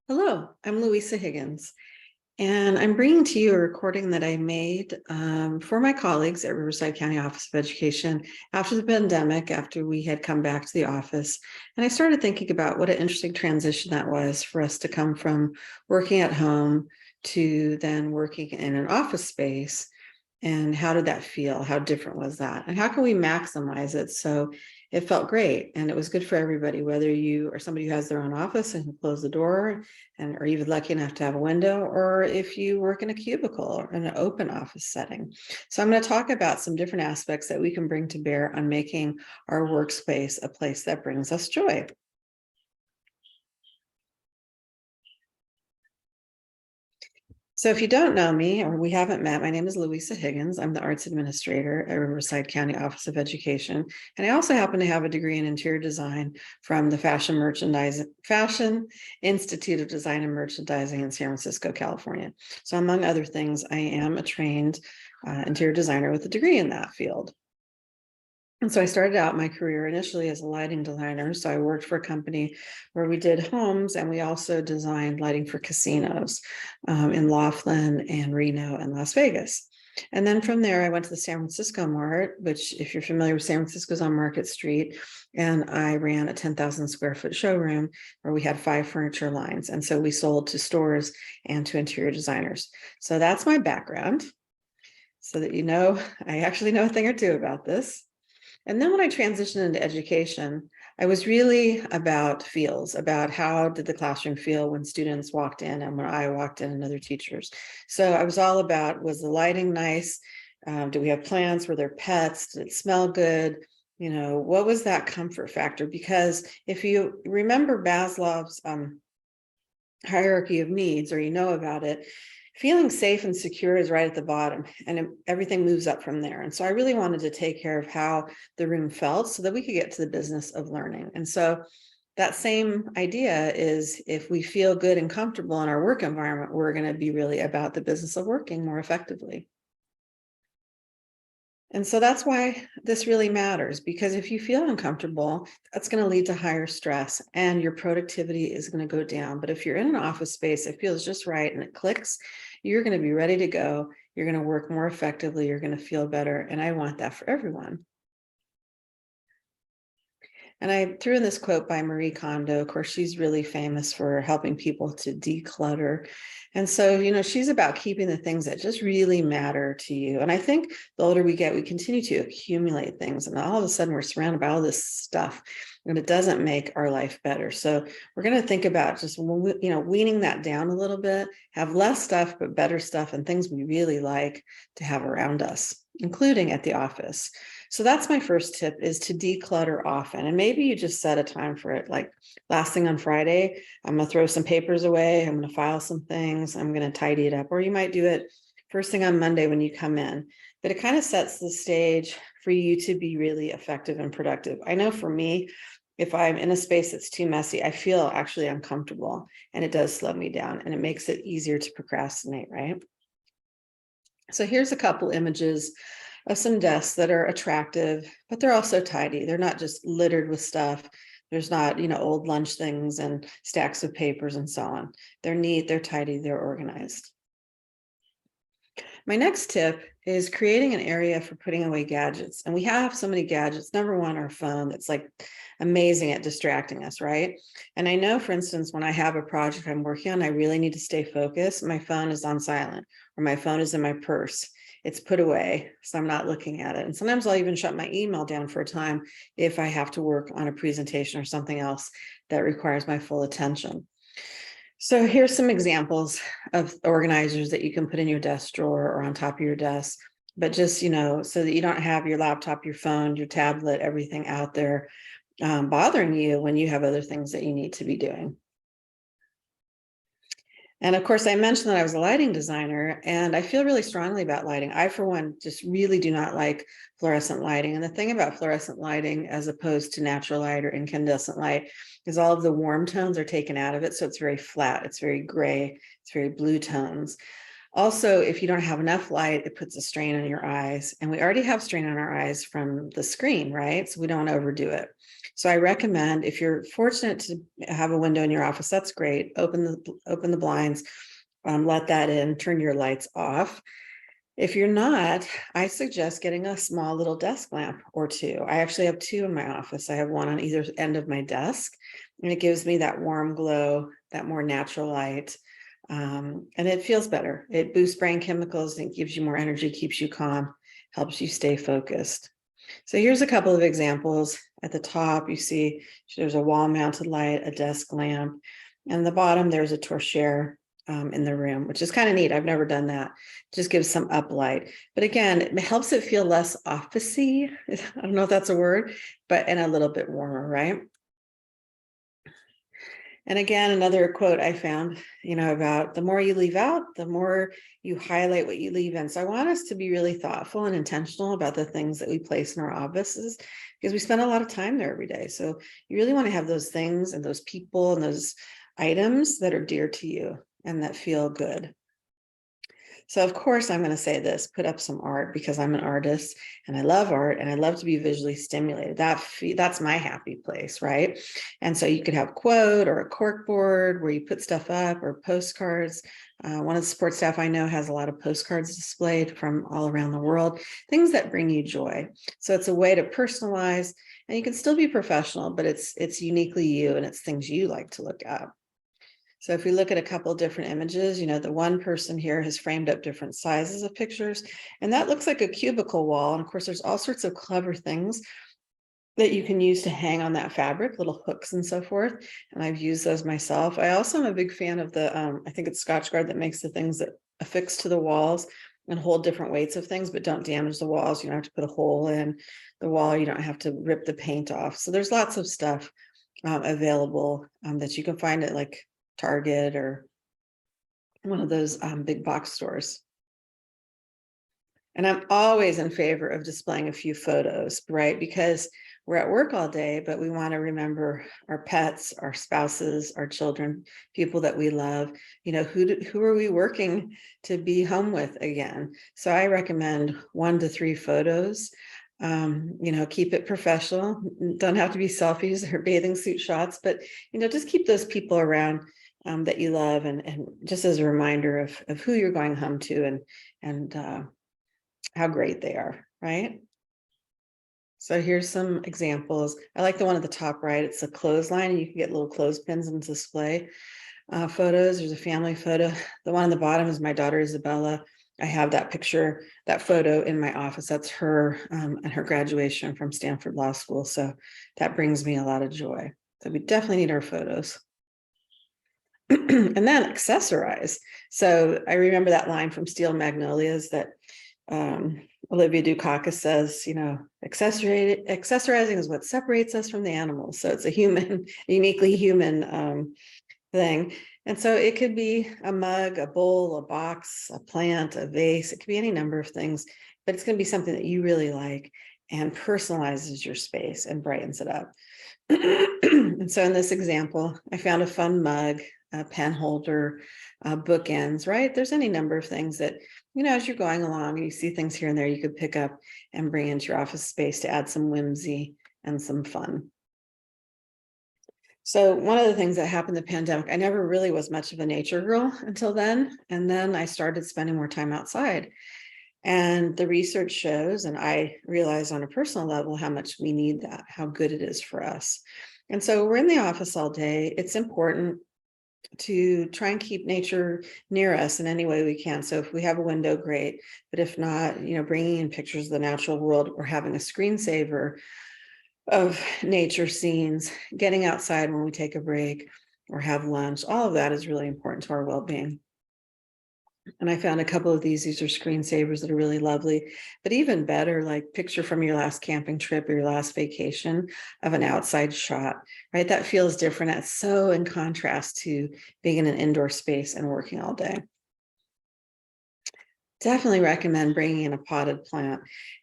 Hello, I'm Louisa Higgins, and I'm bringing to you a recording that I made for my colleagues at Riverside County Office of Education after the pandemic, after we had come back to the office. And I started thinking about what an interesting transition that was for us to come from working at home to then working in an office space. And how did that feel? How different was that? And how can we maximize it so it felt great and it was good for everybody, whether you are somebody who has their own office and can close the door and are even lucky enough to have a window, or if you work in a cubicle or in an open office setting. So I'm going to talk about some different aspects that we can bring to bear on making our workspace a place that brings us joy. So if you don't know me or we haven't met, my name is Louisa Higgins. I'm the arts administrator at Riverside County Office of Education. And I also happen to have a degree in interior design from the Fashion Institute of Design and Merchandising in San Francisco, California. So among other things, I am a trained interior designer with a degree in that field. And so I started out my career initially as a lighting designer. So I worked for a company where we did homes, and we also designed lighting for casinos in Laughlin and Reno and Las Vegas. And then from there, I went to the San Francisco Mart, which, if you're familiar with San Francisco's on Market Street, and I ran a 10,000 square foot showroom where we had 5 furniture lines. And so we sold to stores and to interior designers. So that's my background, so that you know, I actually know a thing or two about this. And then when I transitioned into education, I was really about feels, about how did the classroom feel when students walked in and when I walked in and other teachers. So I was all about, was the lighting nice? Do we have plants? Were there pets? Did it smell good? You know, what was that comfort factor? Because if you remember Maslow's hierarchy of needs, or you know about it, feeling safe and secure is right at the bottom, and everything moves up from there. And so I really wanted to take care of how the room felt so that we could get to the business of learning. And so that same idea is, if we feel good and comfortable in our work environment, we're going to be really about the business of working more effectively. And so that's why this really matters, because if you feel uncomfortable, that's going to lead to higher stress and your productivity is going to go down. But if you're in an office space, it feels just right and it clicks, you're going to be ready to go. You're going to work more effectively. You're going to feel better. And I want that for everyone. And I threw in this quote by Marie Kondo. Of course, she's really famous for helping people to declutter. And so, you know, she's about keeping the things that just really matter to you. And I think the older we get, we continue to accumulate things. And all of a sudden, we're surrounded by all this stuff, and it doesn't make our life better. So we're going to think about just, you know, weaning that down a little bit, have less stuff, but better stuff and things we really like to have around us, including at the office. So that's my first tip, is to declutter often. And maybe you just set a time for it. Like last thing on Friday, I'm going to throw some papers away. I'm going to file some things. I'm going to tidy it up. Or you might do it first thing on Monday when you come in. But it kind of sets the stage for you to be really effective and productive. I know for me, if I'm in a space that's too messy, I feel actually uncomfortable, and it does slow me down, and it makes it easier to procrastinate, right? So here's a couple images of some desks that are attractive, but they're also tidy. They're not just littered with stuff. There's not, you know, old lunch things and stacks of papers and so on. They're neat, they're tidy, they're organized. My next tip is creating an area for putting away gadgets. And we have so many gadgets. Number one, our phone, that's like amazing at distracting us, right? And I know, for instance, when I have a project I'm working on, I really need to stay focused. My phone is on silent, or my phone is in my purse. It's put away, so I'm not looking at it. And sometimes I'll even shut my email down for a time if I have to work on a presentation or something else that requires my full attention. So here's some examples of organizers that you can put in your desk drawer or on top of your desk, but just, you know, so that you don't have your laptop, your phone, your tablet, everything out there bothering you when you have other things that you need to be doing. And of course, I mentioned that I was a lighting designer, and I feel really strongly about lighting. I, for one, just really do not like fluorescent lighting. And the thing about fluorescent lighting, as opposed to natural light or incandescent light, is all of the warm tones are taken out of it. So it's very flat, it's very gray, it's very blue tones. Also, if you don't have enough light, it puts a strain on your eyes. And we already have strain on our eyes from the screen, right? So we don't overdo it. So I recommend, if you're fortunate to have a window in your office, that's great. Open the blinds, let that in, turn your lights off. If you're not, I suggest getting a small little desk lamp or two. I actually have two in my office. I have one on either end of my desk, and it gives me that warm glow, that more natural light. And it feels better. It boosts brain chemicals and gives you more energy, keeps you calm, helps you stay focused. So here's a couple of examples. At the top, you see there's a wall-mounted light, a desk lamp, and the bottom there's a torchère in the room, which is kind of neat. I've never done that. Just gives some uplight. But again, it helps it feel less officey. I don't know if that's a word, but and a little bit warmer, right? And again, another quote I found, about the more you leave out, the more you highlight what you leave in. So I want us to be really thoughtful and intentional about the things that we place in our offices, because we spend a lot of time there every day. So you really want to have those things and those people and those items that are dear to you and that feel good. So of course, I'm going to say this, put up some art, because I'm an artist and I love art and I love to be visually stimulated. That's my happy place, right? And so you could have a quote or a cork board where you put stuff up, or postcards. One of the support staff I know has a lot of postcards displayed from all around the world, things that bring you joy. So it's a way to personalize, and you can still be professional, but it's uniquely you, and it's things you like to look at. So if we look at a couple of different images, the one person here has framed up different sizes of pictures, and that looks like a cubicle wall. And of course, there's all sorts of clever things that you can use to hang on that fabric, little hooks and so forth. And I've used those myself. I also am a big fan of the, I think it's Scotchgard that makes the things that affix to the walls and hold different weights of things, but don't damage the walls. You don't have to put a hole in the wall. You don't have to rip the paint off. So there's lots of stuff available that you can find at like Target or one of those big box stores. And I'm always in favor of displaying a few photos, right? Because we're at work all day, but we want to remember our pets, our spouses, our children, people that we love. Who are we working to be home with again? So I recommend 1 to 3 photos. Keep it professional. Don't have to be selfies or bathing suit shots, but just keep those people around that you love, and just as a reminder of who you're going home to, and how great they are, right? So here's some examples. I like the one at the top right. It's a clothesline, and you can get little clothespins and display photos. There's a family photo. The one on the bottom is my daughter Isabella. I have that picture, that photo in my office. That's her and her graduation from Stanford Law School. So that brings me a lot of joy. So we definitely need our photos. And then accessorize. So I remember that line from Steel Magnolias that Olivia Dukakis says, accessorizing is what separates us from the animals. So it's a uniquely human thing. And so it could be a mug, a bowl, a box, a plant, a vase. It could be any number of things, but it's going to be something that you really like and personalizes your space and brightens it up. And so in this example, I found a fun mug, a pen holder, bookends, right? There's any number of things that, as you're going along, you see things here and there you could pick up and bring into your office space to add some whimsy and some fun. So one of the things that happened in the pandemic, I never really was much of a nature girl until then. And then I started spending more time outside. And the research shows, and I realize on a personal level, how much we need that, how good it is for us. And so we're in the office all day. It's important to try and keep nature near us in any way we can. So if we have a window, great. But if not, bringing in pictures of the natural world, or having a screensaver of nature scenes, getting outside when we take a break or have lunch, all of that is really important to our well-being. And I found a couple of these are screensavers that are really lovely, but even better, like picture from your last camping trip or your last vacation of an outside shot, right? That feels different. It's so in contrast to being in an indoor space and working all day. Definitely recommend bringing in a potted plant.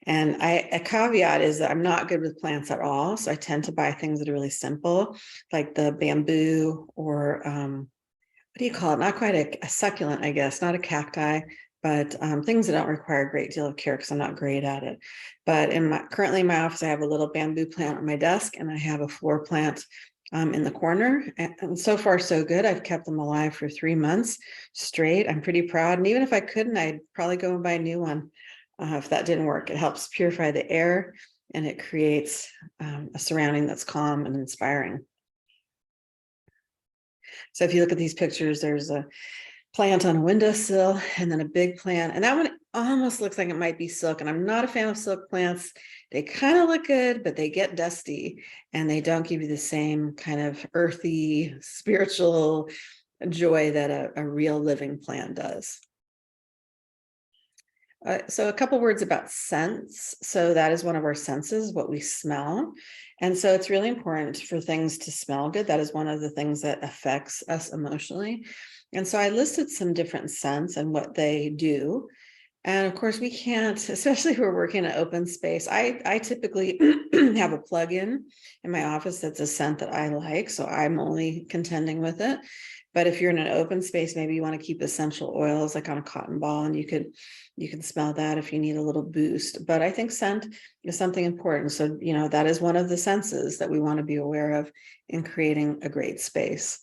And a caveat is that I'm not good with plants at all. So I tend to buy things that are really simple, like the bamboo or what do you call it? Not quite a succulent, I guess, not a cacti, but things that don't require a great deal of care because I'm not great at it. But currently in my office, I have a little bamboo plant on my desk, and I have a floor plant in the corner. And so far, so good. I've kept them alive for 3 months straight. I'm pretty proud. And even if I couldn't, I'd probably go and buy a new one if that didn't work. It helps purify the air, and it creates a surrounding that's calm and inspiring. So if you look at these pictures, there's a plant on a windowsill and then a big plant. And that one almost looks like it might be silk. And I'm not a fan of silk plants. They kind of look good, but they get dusty and they don't give you the same kind of earthy, spiritual joy that a real living plant does. So a couple words about scents. So that is one of our senses, what we smell. And so it's really important for things to smell good. That is one of the things that affects us emotionally. And so I listed some different scents and what they do. And of course, we can't, especially if we're working in an open space. I typically have a plug-in in my office that's a scent that I like. So I'm only contending with it. But if you're in an open space, maybe you want to keep essential oils like on a cotton ball, and you can smell that if you need a little boost. But I think scent is something important. So, that is one of the senses that we want to be aware of in creating a great space.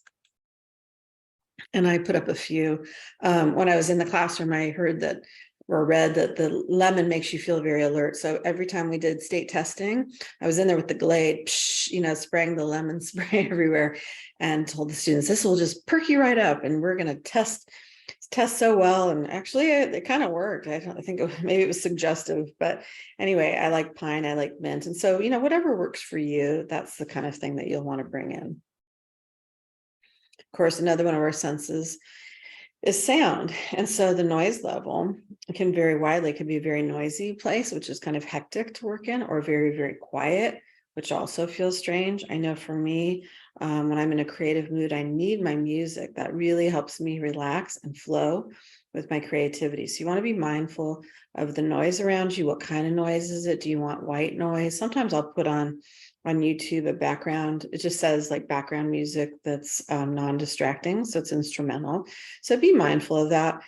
And I put up a few. When I was in the classroom, I heard that or read that the lemon makes you feel very alert. So every time we did state testing, I was in there with the Glade, spraying the lemon spray everywhere, and told the students, this will just perk you right up, and we're going to test so well. And actually it kind of worked. I think maybe it was suggestive, but anyway, I like pine, I like mint. And so, whatever works for you, that's the kind of thing that you'll want to bring in. Of course, another one of our senses is sound. And so the noise level can vary widely. It could be a very noisy place, which is kind of hectic to work in, or very, very quiet, which also feels strange. I know for me, when I'm in a creative mood, I need my music. That really helps me relax and flow with my creativity. So you want to be mindful of the noise around you. What kind of noise is it? Do you want white noise? Sometimes I'll put on YouTube a background. It just says like background music that's non-distracting. So it's instrumental. So be mindful of that.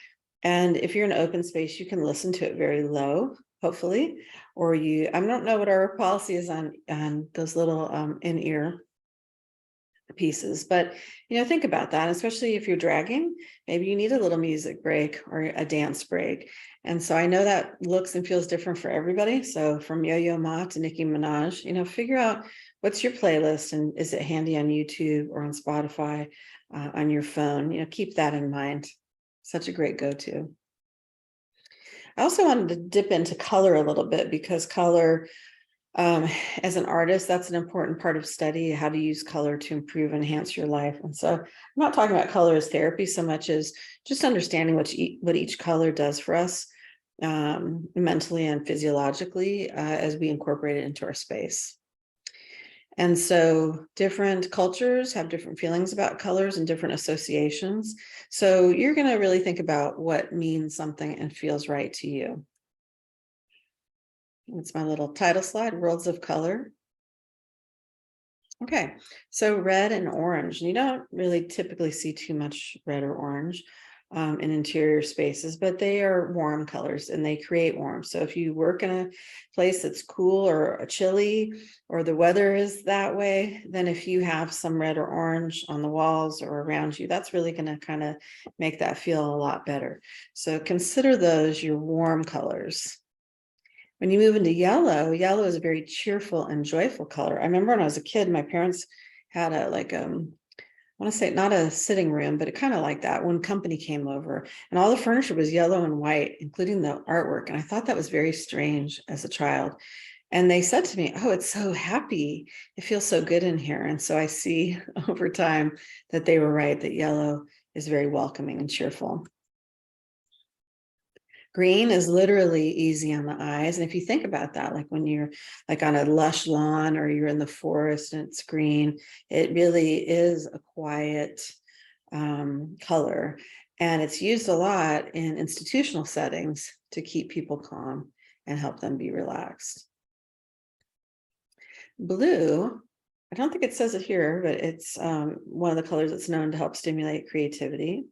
And if you're in an open space, you can listen to it very low, hopefully, or I don't know what our policy is on those little in-ear pieces, but think about that, especially if you're dragging. Maybe you need a little music break or a dance break. And so I know that looks and feels different for everybody. So from Yo-Yo Ma to Nicki Minaj, figure out what's your playlist, and is it handy on YouTube or on Spotify, on your phone. Keep that in mind. Such a great go-to. I also wanted to dip into color a little bit, because color, as an artist, that's an important part of study, how to use color to improve, enhance your life. And so I'm not talking about color as therapy so much as just understanding what each color does for us, mentally and physiologically, as we incorporate it into our space. And so different cultures have different feelings about colors and different associations. So you're going to really think about what means something and feels right to you. It's my little title slide, Worlds of Color. Okay, so red and orange. You don't really typically see too much red or orange in interior spaces, but they are warm colors and they create warmth. So if you work in a place that's cool or chilly, or the weather is that way, then if you have some red or orange on the walls or around you, that's really going to kind of make that feel a lot better. So consider those your warm colors. When you move into yellow, yellow is a very cheerful and joyful color. I remember when I was a kid, my parents had I want to say not a sitting room, but it kind of like that when company came over, and all the furniture was yellow and white, including the artwork. And I thought that was very strange as a child. And they said to me, oh, it's so happy. It feels so good in here. And so I see over time that they were right, that yellow is very welcoming and cheerful. Green is literally easy on the eyes. And if you think about that, like when you're like on a lush lawn or you're in the forest and it's green, it really is a quiet color. And it's used a lot in institutional settings to keep people calm and help them be relaxed. Blue, I don't think it says it here, but it's one of the colors that's known to help stimulate creativity.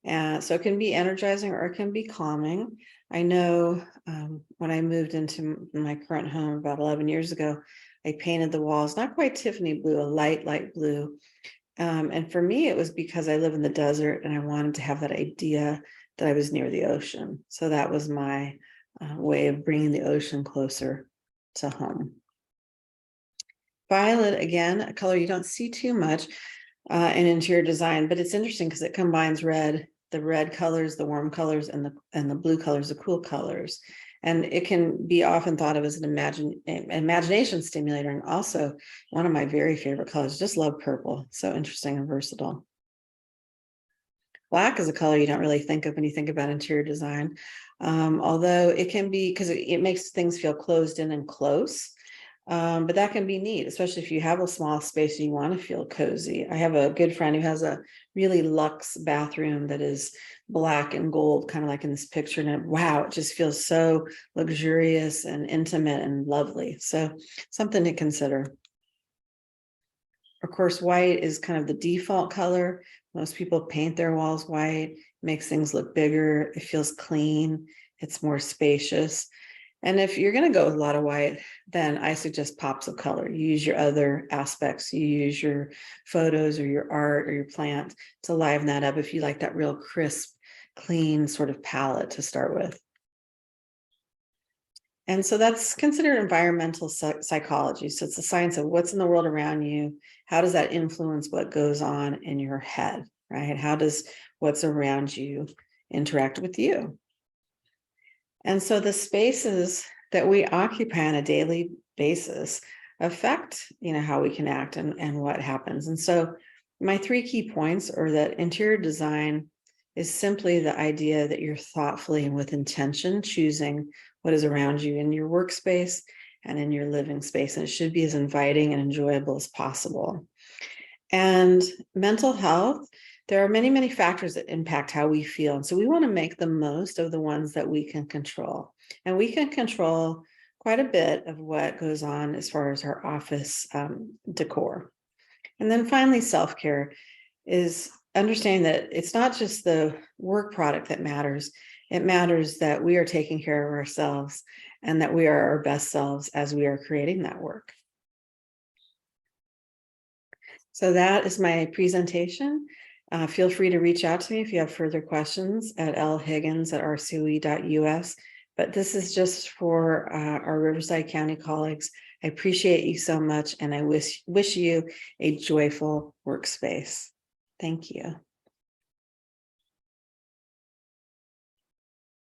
And so it can be energizing or it can be calming. I know when I moved into my current home about 11 years ago, I painted the walls, not quite Tiffany blue, a light blue. And for me, it was because I live in the desert and I wanted to have that idea that I was near the ocean. So that was my way of bringing the ocean closer to home. Violet, again, a color you don't see too much in interior design, but it's interesting because it combines the red colors, the warm colors, and the blue colors, the cool colors. And it can be often thought of as an imagination stimulator, and also one of my very favorite colors. Just love purple. So interesting and versatile. Black is a color you don't really think of when you think about interior design, although it can be, because it makes things feel closed in and close. But that can be neat, especially if you have a small space and you want to feel cozy. I have a good friend who has a really luxe bathroom that is black and gold, kind of like in this picture. And wow, it just feels so luxurious and intimate and lovely. So something to consider. Of course, white is kind of the default color. Most people paint their walls white, makes things look bigger. It feels clean. It's more spacious. And if you're going to go with a lot of white, then I suggest pops of color. You use your other aspects. You use your photos or your art or your plant to liven that up if you like that real crisp, clean sort of palette to start with. And so that's considered environmental psychology. So it's the science of what's in the world around you. How does that influence what goes on in your head, right? How does what's around you interact with you? And so the spaces that we occupy on a daily basis affect, how we can act and what happens. And so my 3 key points are that interior design is simply the idea that you're thoughtfully and with intention choosing what is around you in your workspace and in your living space. And it should be as inviting and enjoyable as possible. And mental health, there are many, many factors that impact how we feel. And so we want to make the most of the ones that we can control. And we can control quite a bit of what goes on as far as our office decor. And then finally, self-care is understanding that it's not just the work product that matters. It matters that we are taking care of ourselves and that we are our best selves as we are creating that work. So that is my presentation. Feel free to reach out to me if you have further questions at lhiggins@rcoe.us. But this is just for our Riverside County colleagues. I appreciate you so much, and I wish you a joyful workspace. Thank you.